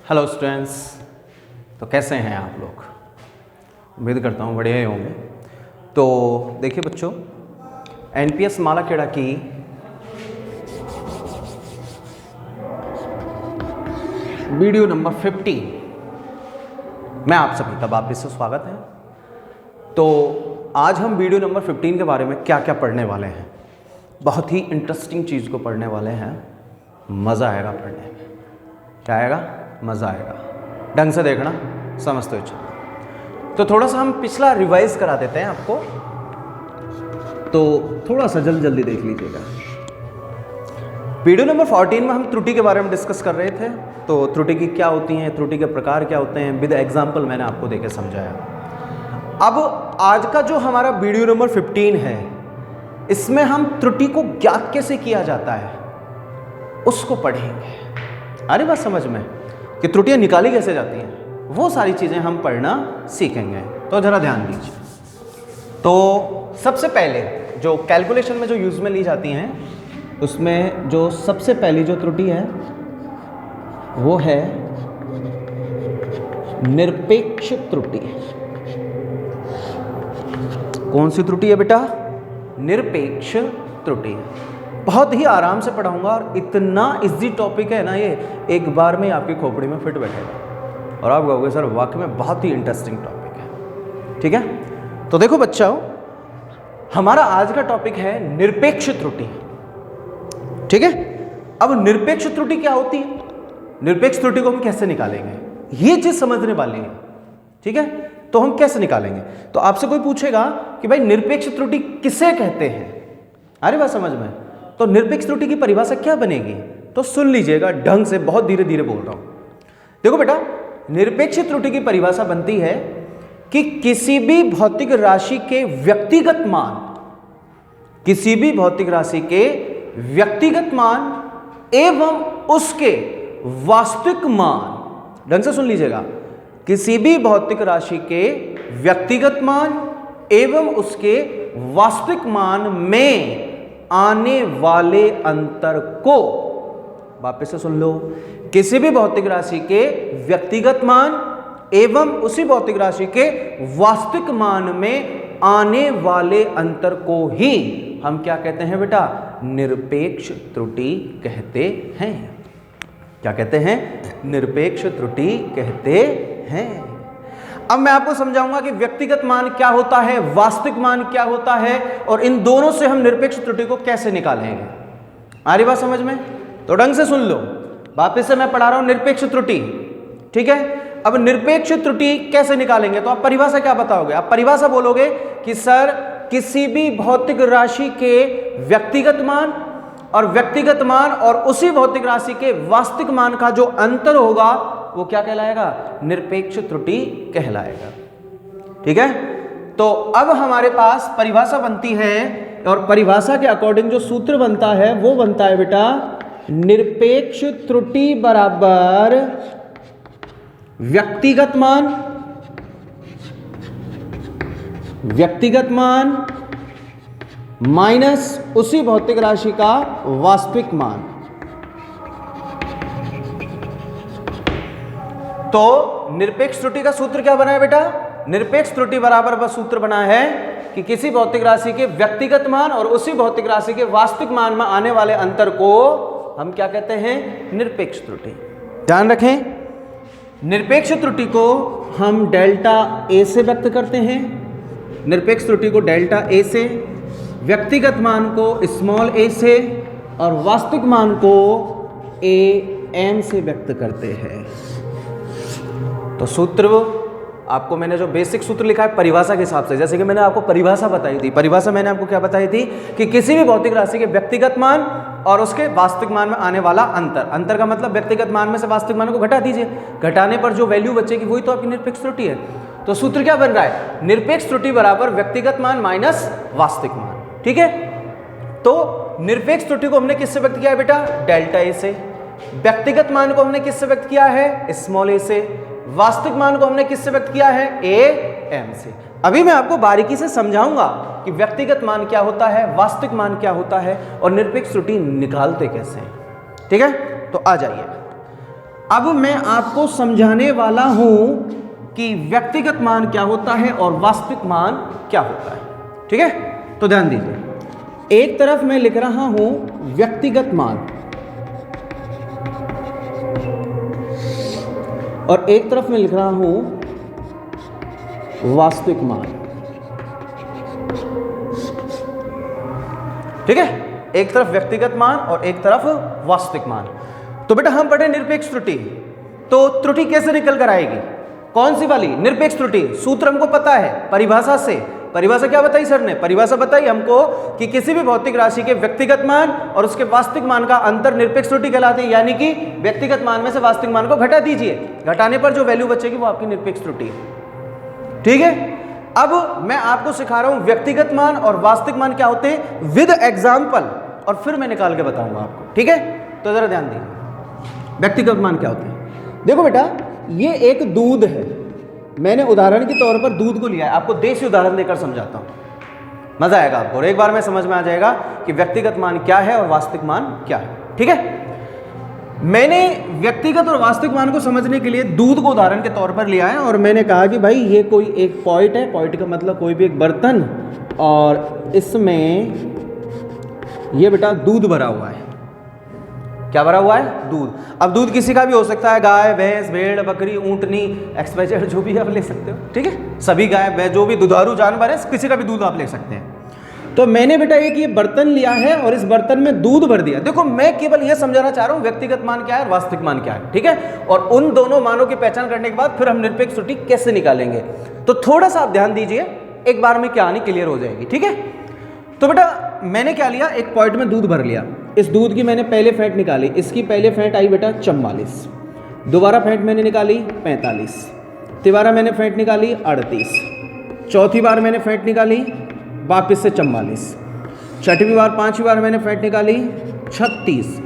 Hello students, तो कैसे हैं आप लोग? उम्मीद करता हूँ बढ़िया ही होंगे। तो देखिए बच्चों, एनपीएस मालाखेड़ा की वीडियो नंबर 50 में आप सभी का वापस से स्वागत है। तो आज हम वीडियो नंबर 15 के बारे में क्या क्या पढ़ने वाले हैं। बहुत ही इंटरेस्टिंग चीज़ को पढ़ने वाले हैं, मज़ा आएगा पढ़ने में। क्या आएगा? मज़ा आएगा। ढंग से देखना, समझते हो। चलो तो थोड़ा सा हम पिछला रिवाइज करा देते हैं आपको, तो थोड़ा सा जल्दी देख लीजिएगा। वीडियो नंबर 14 में हम त्रुटि के बारे में डिस्कस कर रहे थे। तो त्रुटि की क्या होती हैं, त्रुटि के प्रकार क्या होते हैं, विद एग्जाम्पल मैंने आपको देके समझाया। अब आज का जो हमारा वीडियो नंबर 15 है, इसमें हम त्रुटि को ज्ञात कैसे किया जाता है उसको पढ़ेंगे। अरे बात समझ में कि त्रुटियां निकाली कैसे जाती हैं, वो सारी चीज़ें हम पढ़ना सीखेंगे। तो ज़रा ध्यान दीजिए। तो सबसे पहले जो कैलकुलेशन में जो यूज़ में ली जाती हैं, उसमें जो सबसे पहली जो त्रुटि है वो है निरपेक्ष त्रुटि। कौन सी त्रुटि है बेटा? निरपेक्ष त्रुटि। बहुत ही आराम से पढ़ाऊंगा और इतना इजी टॉपिक है ना, ये एक बार में आपकी खोपड़ी में फिट बैठेगा और आप कहोगे सर वाकई में बहुत ही इंटरेस्टिंग टॉपिक है। ठीक है, तो देखो बच्चों, हमारा आज का टॉपिक है निरपेक्ष त्रुटि। ठीक है, अब निरपेक्ष त्रुटि क्या होती है, निरपेक्ष त्रुटि को हम कैसे निकालेंगे, ये चीज समझने वाली है। ठीक है, तो हम कैसे निकालेंगे? तो आपसे कोई पूछेगा कि भाई निरपेक्ष त्रुटि किसे कहते हैं, अरे बात समझ में, तो निरपेक्ष त्रुटि की परिभाषा क्या बनेगी? तो सुन लीजिएगा ढंग से, बहुत धीरे धीरे बोल रहा हूं। देखो बेटा, निरपेक्ष त्रुटि की परिभाषा बनती है कि किसी भी भौतिक राशि के व्यक्तिगत मान, किसी भी भौतिक राशि के व्यक्तिगत मान एवं उसके वास्तविक मान, ढंग से सुन लीजिएगा, किसी भी भौतिक राशि के व्यक्तिगत मान एवं उसके वास्तविक मान में आने वाले अंतर को, वापस से सुन लो, किसी भी भौतिक राशि के व्यक्तिगत मान एवं उसी भौतिक राशि के वास्तविक मान में आने वाले अंतर को ही हम क्या कहते हैं बेटा? निरपेक्ष त्रुटि कहते हैं। क्या कहते हैं? निरपेक्ष त्रुटि कहते हैं। अब मैं आपको समझाऊंगा कि व्यक्तिगत मान क्या होता है, वास्तविक मान क्या होता है, और इन दोनों से हम निरपेक्ष त्रुटि को कैसे निकालेंगे। आ रही बात समझ में? तो ढंग से सुन लो, वापस से मैं पढ़ा रहा हूं निरपेक्ष त्रुटि। ठीक है, अब निरपेक्ष त्रुटि कैसे निकालेंगे? तो आप परिभाषा क्या बताओगे? आप परिभाषा बोलोगे कि सर किसी भी भौतिक राशि के व्यक्तिगत मान और व्यक्तिगत मान और उसी भौतिक राशि के वास्तविक मान का जो अंतर होगा वो क्या कहलाएगा? निरपेक्ष त्रुटि कहलाएगा। ठीक है, तो अब हमारे पास परिभाषा बनती है, और परिभाषा के अकॉर्डिंग जो सूत्र बनता है वो बनता है बेटा, निरपेक्ष त्रुटि बराबर व्यक्तिगत मान, व्यक्तिगत मान माइनस उसी भौतिक राशि का वास्तविक मान। तो निरपेक्ष त्रुटि का सूत्र क्या बना है बेटा? निरपेक्ष त्रुटि बराबर वह सूत्र बना है कि किसी भौतिक राशि के व्यक्तिगत मान और उसी भौतिक राशि के वास्तविक मान में आने वाले अंतर को हम क्या कहते हैं? निरपेक्ष त्रुटि। ध्यान रखें, निरपेक्ष त्रुटि को हम डेल्टा ए से व्यक्त करते हैं, निरपेक्ष त्रुटि को डेल्टा ए से, व्यक्तिगत मान को स्मॉल ए से, और वास्तविक मान को ए एम से व्यक्त करते हैं। तो सूत्र आपको मैंने जो बेसिक सूत्र लिखा है परिभाषा के हिसाब से, जैसे कि मैंने आपको परिभाषा बताई थी, परिभाषा मैंने आपको क्या बताई थी कि किसी भी भौतिक राशि के व्यक्तिगत मान और उसके वास्तविक मान में आने वाला अंतर, अंतर का मतलब व्यक्तिगत मान में से वास्तविक मान को घटा दीजिए, घटाने पर जो वैल्यू बचेगी वही तो आपकी निरपेक्ष त्रुटि है। तो सूत्र क्या बन रहा है? निरपेक्ष त्रुटि बराबर व्यक्तिगत मान माइनस वास्तविक मान। ठीक है, तो निरपेक्ष त्रुटि को हमने किससे व्यक्त किया है बेटा? डेल्टा ए से। व्यक्तिगत मान को हमने किससे व्यक्त किया है? स्मॉल ए से। वास्तविक मान को हमने किससे व्यक्त किया है? ए एम से। अभी मैं आपको बारीकी से समझाऊंगा कि व्यक्तिगत मान क्या होता है, वास्तविक मान क्या होता है और निरपेक्ष त्रुटि निकालते कैसे हैं। ठीक है, तो आ जाइए। अब मैं आपको समझाने वाला हूं कि व्यक्तिगत मान क्या होता है और वास्तविक मान क्या होता है। ठीक है, तो ध्यान दीजिए, एक तरफ मैं लिख रहा हूं व्यक्तिगत मान और एक तरफ मैं लिख रहा हूं वास्तविक मान। ठीक है, एक तरफ व्यक्तिगत मान और एक तरफ वास्तविक मान। तो बेटा हम पढ़े निरपेक्ष त्रुटि, तो त्रुटि कैसे निकल कर आएगी? कौन सी वाली? निरपेक्ष त्रुटि। सूत्र हमको पता है परिभाषा से। परिभाषा क्या बताई सर ने? परिभाषा बताई हमको कि किसी भी भौतिक राशि के व्यक्तिगत मान और उसके वास्तविक मान का अंतर निरपेक्ष त्रुटि कहलाते हैं, यानी कि व्यक्तिगत मान में से वास्तविक मान को घटा दीजिए, घटाने पर जो वैल्यू बचेगी वो आपकी निरपेक्ष त्रुटि है। ठीक है, अब मैं आपको सिखा रहा हूं व्यक्तिगत मान और वास्तविक मान क्या होते हैं विद एग्जाम्पल, और फिर मैं निकाल के बताऊंगा आपको। ठीक है, तो जरा ध्यान दीजिए व्यक्तिगत मान क्या होते हैं। देखो बेटा, ये एक दूध है, मैंने उदाहरण के तौर पर दूध को लिया है, आपको देसी उदाहरण देकर समझाता हूं, मजा आएगा आपको और एक बार में समझ में आ जाएगा कि व्यक्तिगत मान क्या है और वास्तविक मान क्या है। ठीक है, मैंने व्यक्तिगत और वास्तविक मान को समझने के लिए दूध को उदाहरण के तौर पर लिया है और मैंने कहा कि भाई ये कोई एक पॉइंट है, पॉइंट का मतलब कोई भी एक बर्तन, और इसमें ये बेटा दूध भरा हुआ है। क्या भरा हुआ है? दूध। अब दूध किसी का भी हो सकता है, गाय, भैंस, भेड़, बकरी, ऊंटनी, एक्सवाइजेड, जो भी आप ले सकते हो। ठीक है, सभी गाय, भैंस, जो भी दुधारू जानवर है, किसी का भी दूध आप ले सकते हैं। तो मैंने बेटा एक ये बर्तन लिया है और इस बर्तन में दूध भर दिया। देखो मैं केवल ये समझाना चाह रहा हूं व्यक्तिगत मान क्या है और वास्तविक मान क्या है। ठीक है, और उन दोनों मानों की पहचान करने के बाद फिर हम निरपेक्ष त्रुटि कैसे निकालेंगे, तो थोड़ा सा आप ध्यान दीजिए, एक बार में कहानी क्लियर हो जाएगी। ठीक है, तो बेटा मैंने क्या लिया, एक पॉइंट में दूध भर लिया, इस दूध की मैंने पहले फेंट निकाली, इसकी पहले फेंट आई बेटा 44, दोबारा फेंट मैंने निकाली 45, तिबारा मैंने फेंट निकाली 38, चौथी बार मैंने फेंट निकाली वापिस से 44, छठवीं बार, पांचवी बार मैंने फेंट निकाली 36,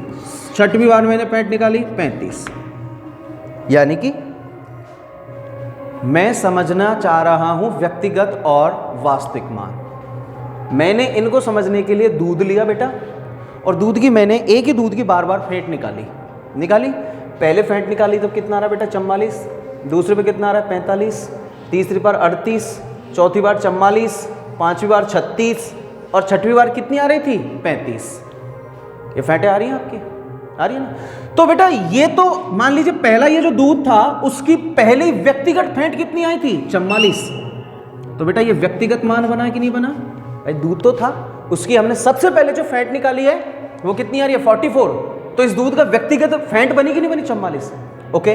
छठवीं बार मैंने फेंट निकाली 35। यानी कि मैं समझना चाह रहा हूं व्यक्तिगत और वास्तविक मान। मैंने इनको समझने के लिए दूध लिया बेटा, और दूध की मैंने एक ही दूध की बार बार फेंट निकाली। पहले फेंट निकाली तब कितना आ रहा बेटा 44, दूसरे पे कितना आ रहा है 45, तीसरी बार 38, चौथी बार 44, पांचवी बार 36 और छठवीं बार कितनी आ रही थी 35। ये फेंटें आ रही हैं आपकी, आ रही है ना? तो बेटा ये तो मान लीजिए पहला ये जो दूध था उसकी पहली व्यक्तिगत फेंट कितनी आई थी 44। तो बेटा ये व्यक्तिगत मान बना कि नहीं बना? भाई दूध तो था, उसकी हमने सबसे पहले जो फेंट निकाली है वो कितनी आ रही है 44। तो इस दूध का व्यक्तिगत फेंट बनी कि नहीं बनी 44। ओके,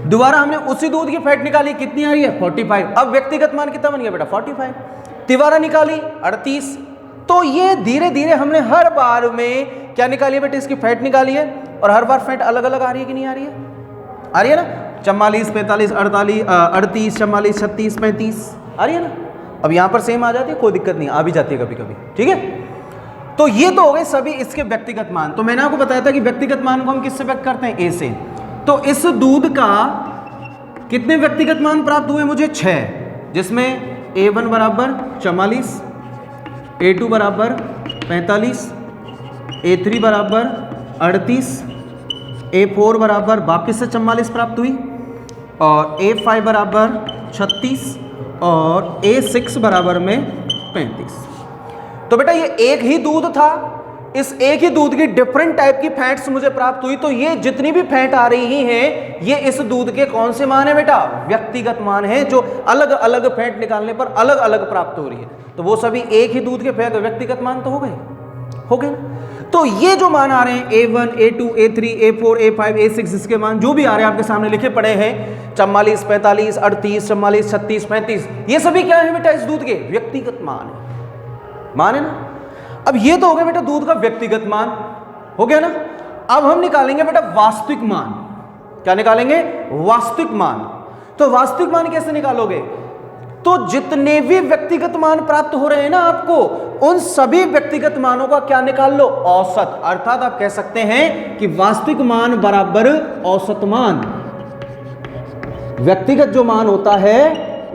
दोबारा हमने उसी दूध की फेंट निकाली, कितनी आ रही है 45। अब व्यक्तिगत मान कितना बन गया बेटा 45। तिबारा निकाली 38। तो ये धीरे धीरे हमने हर बार में क्या निकाली है बेटा, इसकी फेंट निकाली है, और हर बार फेंट अलग अलग आ रही है कि नहीं आ रही है? आ रही है ना, 44, 45, 38, 44, 36, 35 आ रही है ना? अब यहां पर सेम आ जाती है, कोई दिक्कत नहीं, आ भी जाती है कभी कभी। ठीक है, तो ये तो हो गए सभी इसके व्यक्तिगत मान। तो मैंने आपको बताया था कि व्यक्तिगत मान को हम किससे व्यक्त करते हैं? ए से। तो इस दूध का कितने व्यक्तिगत मान प्राप्त हुए मुझे? 6, जिसमें A1 बराबर 44, A2 बराबर 45, A3 बराबर 38, A4 बराबर वापिस से 44 प्राप्त हुई, और A5 बराबर 36 और A6 बराबर में 35। तो बेटा ये एक ही दूध था, इस एक ही दूध की डिफरेंट टाइप की फैट्स मुझे प्राप्त हुई। तो ये जितनी भी फैट आ रही हैं ये इस दूध के कौन से मान है बेटा? व्यक्तिगत मान है, जो अलग अलग फैट निकालने पर अलग अलग प्राप्त हो रही है। तो वो सभी एक ही दूध के फैट व्यक्तिगत मान तो हो गए। तो ये जो मान आ रहे हैं A1, A2, A3, A4, A5, A6, इसके मान जो भी आ रहे हैं आपके सामने लिखे पड़े हैं 44, 45, 38, 44, 36, 35, ये सभी क्या है बेटा? इस दूध के व्यक्तिगत मान है ना? अब ये तो हो गया बेटा दूध का व्यक्तिगत मान, हो गया ना? अब हम निकालेंगे बेटा वास्तविक मान। क्या निकालेंगे? वास्तविक मान। तो वास्तविक मान कैसे निकालोगे? तो जितने भी व्यक्तिगत मान प्राप्त हो रहे हैं ना आपको, उन सभी व्यक्तिगत मानों का क्या निकाल लो? औसत। अर्थात आप कह सकते हैं कि वास्तविक मान बराबर औसत मान। व्यक्तिगत जो मान होता है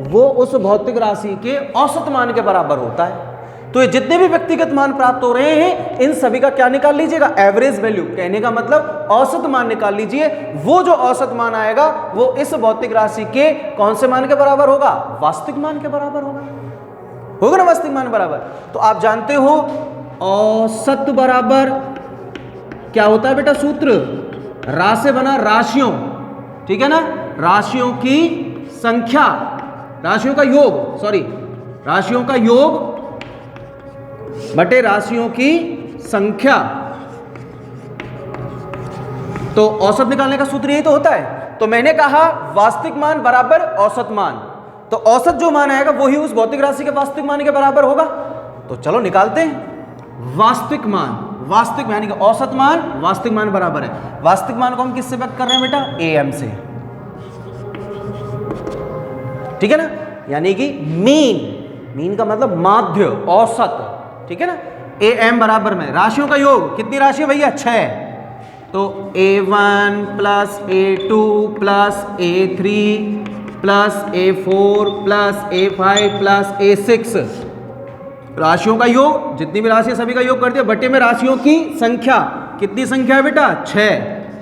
वो उस भौतिक राशि के औसत मान के बराबर होता है। तो ये जितने भी व्यक्तिगत मान प्राप्त हो रहे हैं इन सभी का क्या निकाल लीजिएगा, एवरेज वैल्यू, कहने का मतलब औसत मान निकाल लीजिए। वो जो औसत मान आएगा वो इस भौतिक राशि के कौन से मान के बराबर होगा, वास्तविक मान के बराबर होगा ना, वास्तविक मान बराबर। तो आप जानते हो औसत बराबर क्या होता है बेटा, सूत्र रा से बना राशियों, ठीक है ना, राशियों की संख्या, राशियों का योग, सॉरी राशियों का योग बटे राशियों की संख्या। तो औसत निकालने का सूत्र यही तो होता है। तो मैंने कहा वास्तविक मान बराबर औसत मान, तो औसत जो मान आएगा वही उस भौतिक राशि के वास्तविक मान के बराबर होगा। तो चलो निकालते हैं वास्तविक मान, वास्तविक यानी कि औसत मान वास्तविक मान बराबर है। वास्तविक मान को हम किससे व्यक्त कर रहे हैं बेटा, AM से, ठीक है ना, यानी कि मीन का मतलब माध्य, औसत, ठीक है ना। AM बराबर में राशियों का योग, कितनी राशि है भैया, 6, तो A1 plus A2 plus A3 plus A4 plus A5 plus A6, राशियों का योग, जितनी भी राशि है सभी का योग कर दिया, बटे में राशियों की संख्या, कितनी संख्या है बेटा, 6,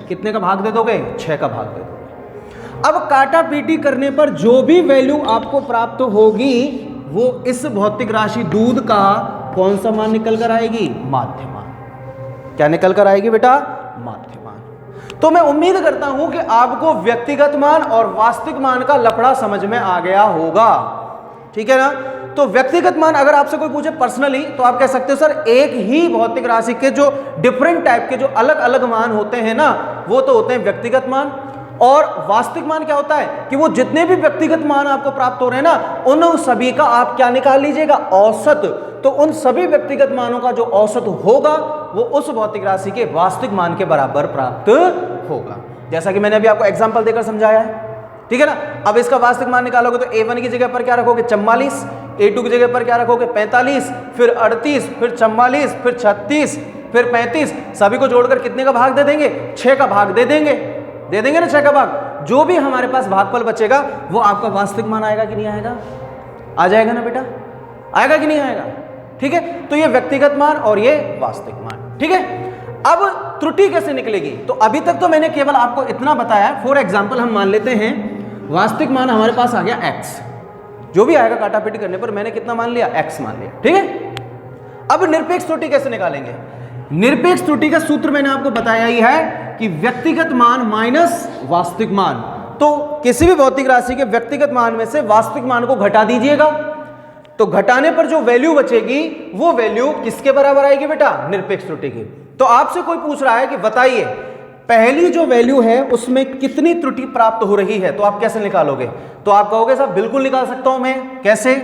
कितने का भाग दे दोगे, 6 का भाग दे दोगे। अब काटा पीटी करने पर जो भी वैल्यू आपको प्राप्त होगी वो इस भौतिक राशि दूध का कौन सा मान निकल कर आएगी, माध्य मान। क्या निकल कर आएगी बेटा, माध्य मान। तो मैं उम्मीद करता हूं कि आपको व्यक्तिगत मान और वास्तविक मान का लफड़ा समझ में आ गया होगा, ठीक है ना। तो व्यक्तिगत मान अगर आपसे कोई पूछे पर्सनली तो आप कह सकते हो सर एक ही भौतिक राशि के जो डिफरेंट टाइप के जो अलग अलग मान होते हैं ना वो तो होते हैं व्यक्तिगत मान, और वास्तविक मान क्या होता है कि वो जितने भी व्यक्तिगत मान आपको प्राप्त हो रहे हैं ना उन सभी का आप क्या निकाल लीजिएगा, औसत। तो उन सभी व्यक्तिगत मानों का जो औसत होगा वो उस भौतिक राशि के वास्तविक मान के बराबर प्राप्त होगा, जैसा कि मैंने अभी आपको एग्जांपल देकर समझाया है, ठीक है ना। अब इसका वास्तविक मान निकालोगे तो A1 की जगह पर क्या रखोगे, 44, A2 की जगह पर क्या रखोगे, 45, फिर 38, फिर 44, फिर 36, फिर 35, सभी को जोड़कर कितने का भाग दे देंगे, 6 का भाग दे देंगे ना, 6 का भाग। जो भी हमारे पास भागफल बचेगा वो आपका वास्तविक मान आएगा कि नहीं आएगा, आ जाएगा ना बेटा, आएगा कि नहीं आएगा, ठीक है। तो ये व्यक्तिगत मान और ये वास्तविक मान, ठीक है। अब त्रुटि कैसे निकलेगी, तो अभी तक तो मैंने केवल आपको इतना बताया। फॉर एग्जाम्पल हम मान लेते हैं वास्तविक मान हमारे पास आ गया x, जो भी आएगा काटापीटी करने पर मैंने कितना मान लिया, x मान लिया, ठीक है। अब निरपेक्ष त्रुटि कैसे निकालेंगे, निरपेक्ष त्रुटि का सूत्र मैंने आपको बताया ही है कि व्यक्तिगत मान माइनस वास्तविक मान। तो किसी भी भौतिक राशि के व्यक्तिगत मान में से वास्तविक मान को घटा दीजिएगा, तो घटाने पर जो वैल्यू बचेगी वो वैल्यू किसके बराबर आएगी बेटा, निरपेक्ष त्रुटि की। तो आपसे कोई पूछ रहा है कि बताइए पहली जो वैल्यू है उसमें कितनी त्रुटि प्राप्त हो रही है, तो आप कैसे निकालोगे, तो आप कहोगे साहब बिल्कुल निकाल सकता हूं मैं, कैसे,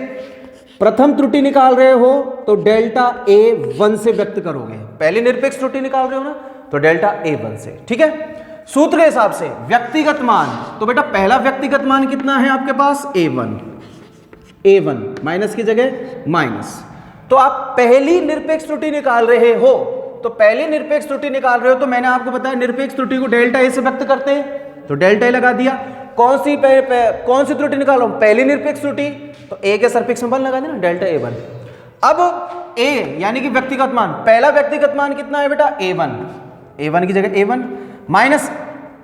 प्रथम त्रुटि निकाल रहे हो तो डेल्टा A1 से व्यक्त करोगे, पहली निरपेक्ष त्रुटि निकाल रहे हो ना तो डेल्टा A1 से, ठीक है। सूत्र के हिसाब से व्यक्तिगत मान, तो बेटा पहला व्यक्तिगत मान कितना है आपके पास, A1 माइनस की जगह माइनस। तो आप पहली निरपेक्ष त्रुटि निकाल रहे हो, तो पहली निरपेक्ष त्रुटि निकाल रहे हो तो मैंने आपको बताया निरपेक्ष त्रुटि को डेल्टा A से व्यक्त करते हैं, तो डेल्टा A लगा दिया। कौन सी त्रुटि निकाल रहा हूं, पहली निरपेक्ष त्रुटि, तो A के सरफिक्स में 1 लगा देना, डेल्टा A1। अब A यानी कि व्यक्तिगत मान, पहला व्यक्तिगत मान कितना है बेटा, A1 की जगह A1 माइनस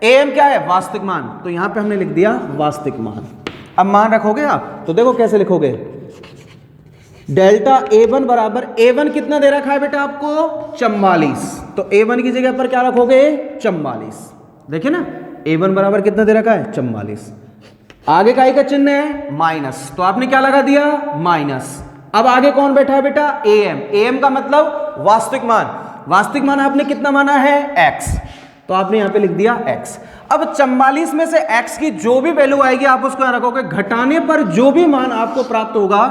AM क्या है, वास्तविक मान, तो यहां पे हमने लिख दिया वास्तविक मान। अब मान रखोगे आप तो देखो कैसे लिखोगे, डेल्टा A1 बराबर, A1 कितना दे रखा है बेटा आपको, 44, तो A1 की जगह पर क्या रखोगे, 44, देखिए ना A1 बराबर कितना दे रखा है, 44। आगे का का चिन्ह है माइनस, तो आपने क्या लगा दिया, माइनस। अब आगे कौन बैठा है बेटा, AM का मतलब वास्तविक मान, वास्तविक मान आपने कितना माना है, x, तो आपने यहां पे लिख दिया x। अब 44 में से x की जो भी वैल्यू आएगी आप उसको यहां रखोगे, घटाने पर जो भी मान आपको प्राप्त होगा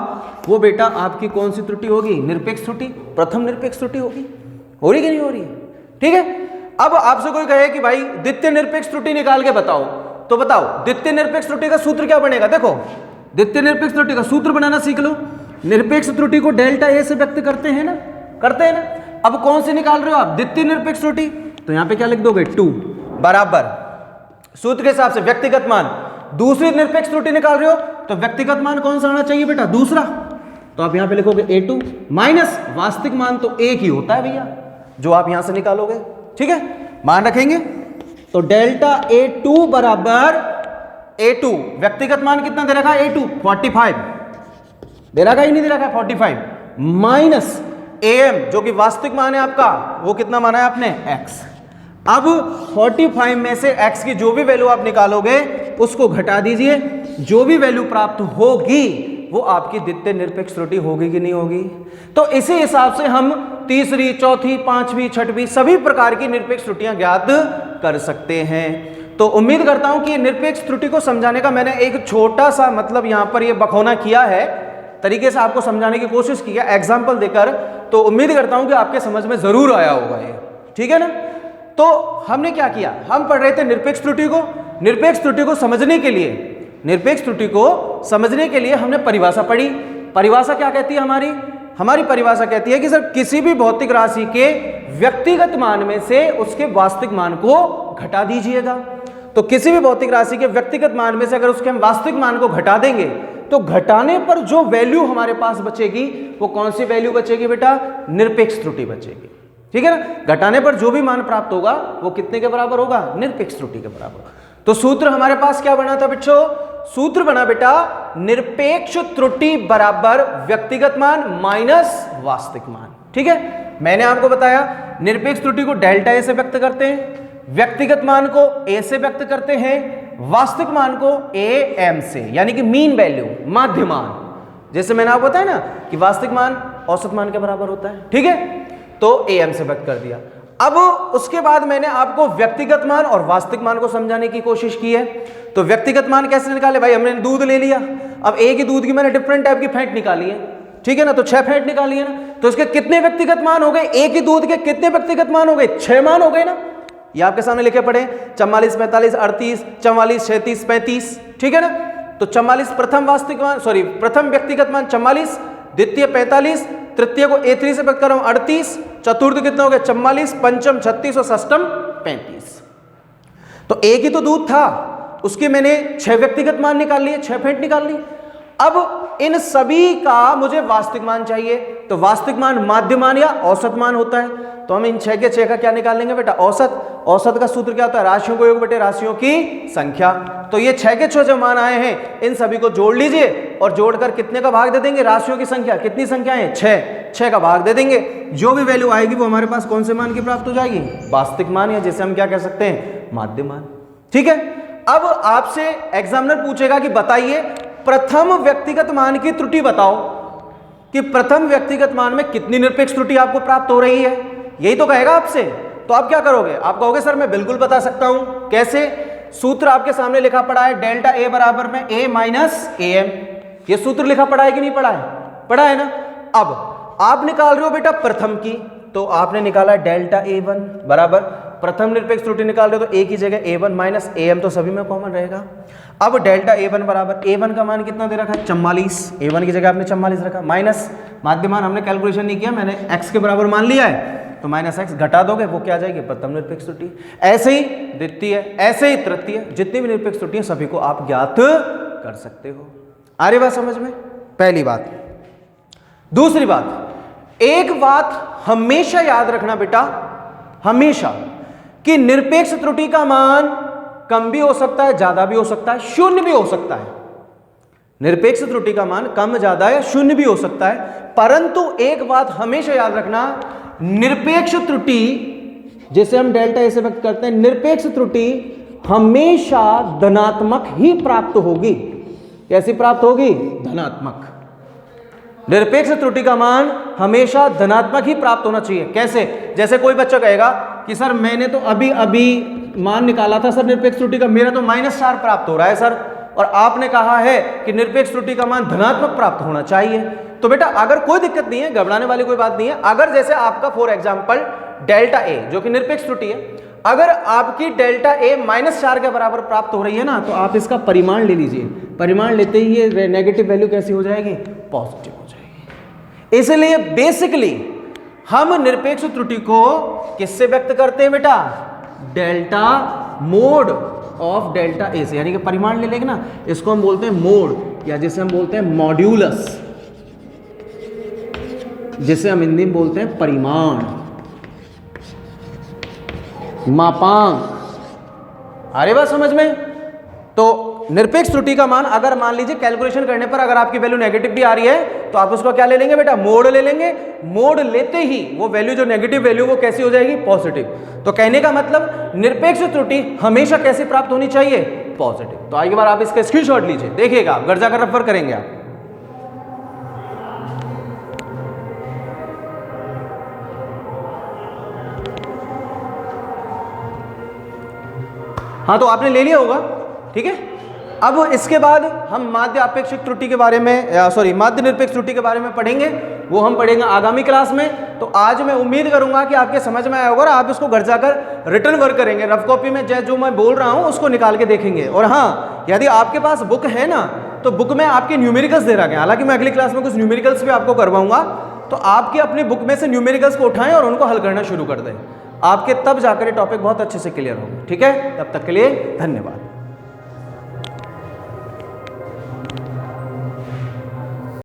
वो बेटा आपकी कौन सी त्रुटि होगी, निरपेक्ष त्रुटि, प्रथम निरपेक्ष त्रुटि होगी। हो रही कि नहीं हो रही है, ठीक है। अब आपसे कोई कहे कि भाई द्वितीय निरपेक्ष त्रुटि निकाल के बताओ, तो बताओ द्वितीय निरपेक्ष त्रुटि का सूत्र क्या बनेगा, देखो द्वितीय निरपेक्ष त्रुटि का सूत्र बनाना सीख लो। निरपेक्ष त्रुटि को डेल्टा A से व्यक्त करते हैं ना, करते हैं ना। अब कौन से निकाल रहे हो आप, द्वितीय निरपेक्ष त्रुटि, तो यहां पे क्या लिख दोगे, 2 बराबर सूत्र के हिसाब से व्यक्तिगत मान। दूसरी निरपेक्ष त्रुटि निकाल रहे हो तो व्यक्तिगत मान कौन सा आना चाहिए बेटा, दूसरा, तो आप यहां पे लिखोगे A2 माइनस वास्तविक मान तो एक ही होता है भैया, जो आप यहां से निकालोगे। ठीक है, मान रखेंगे तो डेल्टा A2 बराबर A2 व्यक्तिगत मान कितना दे रखा है, A2 45 दे रखा ही नहीं दे रखा है 45 माइनस AM जो कि वास्तविक मान है आपका, वो कितना माना है आपने X। अब 45 में से X की जो भी वैल्यू आप निकालोगे उसको घटा दीजिए, जो भी वैल्यू प्राप्त होगी वो आपकी द्वितीय निरपेक्ष त्रुटि होगी कि नहीं होगी। तो इसी हिसाब से हम तीसरी, चौथी, पांचवी, छठवीं सभी प्रकार की निरपेक्ष त्रुटियां ज्ञात कर सकते हैं। तो उम्मीद करता हूं कि निरपेक्ष त्रुटि को समझाने का मैंने एक छोटा सा मतलब यहां पर ये बखौना किया है, तरीके से आपको समझाने की कोशिश की है एग्जाम्पल देकर। तो उम्मीद करता हूं कि आपके समझ में जरूर आया होगा ये, ठीक है ना। तो हमने क्या किया, हम पढ़ रहे थे निरपेक्ष त्रुटि को। निरपेक्ष त्रुटि को समझने के लिए, निरपेक्ष त्रुटि को समझने के लिए हमने परिभाषा पढ़ी। परिभाषा क्या कहती है हमारी परिभाषा कहती है कि सर किसी भी भौतिक राशि के व्यक्तिगत मान में से उसके वास्तविक मान को घटा दीजिएगा। तो किसी भी भौतिक राशि के व्यक्तिगत मान में से अगर उसके हम वास्तविक मान को घटा देंगे तो घटाने पर जो वैल्यू हमारे पास बचेगी वो कौन सी वैल्यू बचेगी बेटा, निरपेक्ष त्रुटि बचेगी। ठीक है ना, घटाने पर जो भी मान प्राप्त होगा वो कितने के बराबर होगा, निरपेक्ष त्रुटि के बराबर। तो सूत्र हमारे पास क्या बना था बच्चों, सूत्र बना बेटा निरपेक्ष त्रुटि बराबर व्यक्तिगत मान माइनस वास्तविक मान। ठीक है, मैंने आपको बताया निरपेक्ष त्रुटि को डेल्टा ए से व्यक्त करते हैं, व्यक्तिगत मान को ए से व्यक्त करते हैं, वास्तविक मान को ए एम से, यानी कि मीन वैल्यू, माध्य मान। जैसे मैंने आपको बताया ना कि वास्तविक मान औसत मान के बराबर होता है। ठीक है, तो ए एम से व्यक्त कर दिया। अब उसके बाद मैंने आपको व्यक्तिगत मान और वास्तविक मान को समझाने की कोशिश की है। तो व्यक्तिगत मान कैसे निकाले भाई, हमने दूध ले लिया, अब एक ही दूध की मैंने डिफरेंट टाइप की फेंट निकाली है। ठीक है ना, तो 6 फेंट निकाली है ना, तो इसके कितने व्यक्तिगत मान हो गए, एक ही दूध के कितने व्यक्तिगत मान हो गए, 6 मान हो गए ना। ये आपके सामने लिखे पड़े 44, 45, 38, 44, 36, 35। ठीक है ना, तो 44 प्रथम वास्तविक मान, सॉरी प्रथम व्यक्तिगत मान 44, द्वितीय 45, तृतीय को A3 से व्यक्त कर रहा हूं 38, चतुर्थ कितना हो गया 44, पंचम 36 और षष्टम 35। तो एक ही तो दूध था, उसके मैंने 6 व्यक्तिगत मान निकाल लिए, 6 फेंट निकाल ली। अब इन सभी का मुझे वास्तविक मान चाहिए, तो वास्तविक मान माध्य मान या औसत मान होता है। तो हम इन 6 के 6 का क्या निकालेंगे बेटा, औसत। औसत का सूत्र क्या होता है, राशियों को योग बटे राशियों की संख्या। तो ये 6 के 6 जो मान आए हैं इन सभी को जोड़ लीजिए और जोड़कर कितने का भाग दे देंगे, राशियों की संख्या। कितनी संख्या है, 6 का भाग दे देंगे। जो भी वैल्यू आएगी वो हमारे पास कौन से मान की प्राप्त हो जाएगी, वास्तविक मान, या जिसे हम क्या कह सकते हैं, माध्य मान। ठीक है, अब आपसे एग्जामिनर पूछेगा कि बताइए प्रथम व्यक्तिगत मान की त्रुटि बताओ, कि प्रथम व्यक्तिगत मान में कितनी निरपेक्ष त्रुटि आपको प्राप्त हो रही है, यही तो कहेगा आपसे। तो आप क्या करोगे, आप कहोगे सर मैं बिल्कुल बता सकता हूं। कैसे, सूत्र आपके सामने लिखा पड़ा है, डेल्टा ए बराबर में ए माइनस ए एम। ये सूत्र लिखा पड़ा है कि नहीं पड़ा है, पड़ा है ना। अब आप निकाल रहे हो बेटा प्रथम की, तो आपने निकाला डेल्टा A1 बराबर प्रथम निरपेक्ष त्रुटि निकाल रहे हो तो ए की जगह A1 माइनस AM तो सभी में कॉमन रहेगा। अब डेल्टा A1 बराबर A1 का मान कितना दे रखा है, 44। A1 की जगह आपने 44 रखा, माइनस माध्य मान हमने कैलकुलेशन नहीं किया, मैंने x के बराबर मान लिया है, तो माइनस x घटा दोगे वो क्या आ जाएगी, प्रथम निरपेक्ष त्रुटि। ऐसे ही द्वितीय, ऐसे ही तृतीय, जितनी भी निरपेक्ष त्रुटि है सभी को आप ज्ञात कर सकते हो। आ रही बात समझ में, पहली बात। दूसरी बात, एक बात हमेशा याद रखना बेटा, हमेशा, कि निरपेक्ष त्रुटि का मान कम भी हो सकता है, ज्यादा भी हो सकता है, शून्य भी हो सकता है। निरपेक्ष त्रुटि का मान कम, ज्यादा या शून्य भी हो सकता है, परंतु एक बात हमेशा याद रखना, निरपेक्ष त्रुटि जिसे हम डेल्टा ए से व्यक्त करते हैं, निरपेक्ष त्रुटि हमेशा धनात्मक ही प्राप्त होगी। कैसी प्राप्त होगी, धनात्मक। निरपेक्ष त्रुटि का मान हमेशा धनात्मक ही प्राप्त होना चाहिए। कैसे, जैसे कोई बच्चा कहेगा कि सर मैंने तो अभी अभी मान निकाला था सर निरपेक्ष त्रुटि का, मेरा तो -4 प्राप्त हो रहा है सर, और आपने कहा है कि निरपेक्ष त्रुटि का मान धनात्मक प्राप्त होना चाहिए। तो बेटा अगर कोई दिक्कत नहीं है, घबराने वाली कोई बात नहीं है। अगर जैसे आपका फॉर एग्जांपल डेल्टा ए जो कि निरपेक्ष त्रुटि है, अगर आपकी डेल्टा ए -4 के बराबर प्राप्त हो रही है ना, तो आप इसका परिमाण ले लीजिए। परिमाण लेते ही ये नेगेटिव वैल्यू कैसी हो जाएगी, पॉजिटिव हो जाएगी। इसलिए बेसिकली हम निरपेक्ष त्रुटि को किससे व्यक्त करते हैं बेटा, delta mode of delta A से, यानी कि परिमाण ले लेंगे ना, इसको हम बोलते हैं मोड, या जिसे हम बोलते हैं मॉड्यूलस। जिसे हम हिंदी में बोलते हैं परिमाण, मापांक। आ रही बात समझ में? तो निरपेक्ष त्रुटि का मान अगर मान लीजिए कैलकुलेशन करने पर अगर आपकी वैल्यू नेगेटिव भी आ रही है तो आप उसको क्या ले लेंगे बेटा, मोड ले लेंगे। मोड लेते ही वो वैल्यू जो नेगेटिव वैल्यू वो कैसी हो जाएगी, पॉजिटिव। तो कहने का मतलब निरपेक्ष त्रुटि हमेशा कैसे प्राप्त होनी चाहिए, पॉजिटिव। तो आगे बार आप इसका स्क्रीनशॉट लीजिए, देखिएगा, घर जाकर रेफर करेंगे आप। हाँ तो आपने ले लिया होगा, ठीक है। अब इसके बाद हम माध्य अपेक्षिक त्रुटि के बारे में माध्य निरपेक्ष त्रुटि के बारे में पढ़ेंगे, वो हम पढ़ेंगे आगामी क्लास में। तो आज मैं उम्मीद करूंगा कि आपके समझ में आया होगा और आप इसको घर जाकर रिटर्न वर्क करेंगे, रफ कॉपी में जो मैं बोल रहा हूं उसको निकाल के देखेंगे। और हाँ, यदि आपके पास बुक है ना तो बुक में आपके न्यूमेरिकल्स दे रखे हैं, हालांकि मैं अगली क्लास में कुछ न्यूमेरिकल्स भी आपको करवाऊंगा। तो आपकी अपनी बुक में से न्यूमेरिकल्स को उठाएं और उनको हल करना शुरू कर दें, आपके तब जाकर ये टॉपिक बहुत अच्छे से क्लियर होगा, ठीक है। तब तक के लिए धन्यवाद।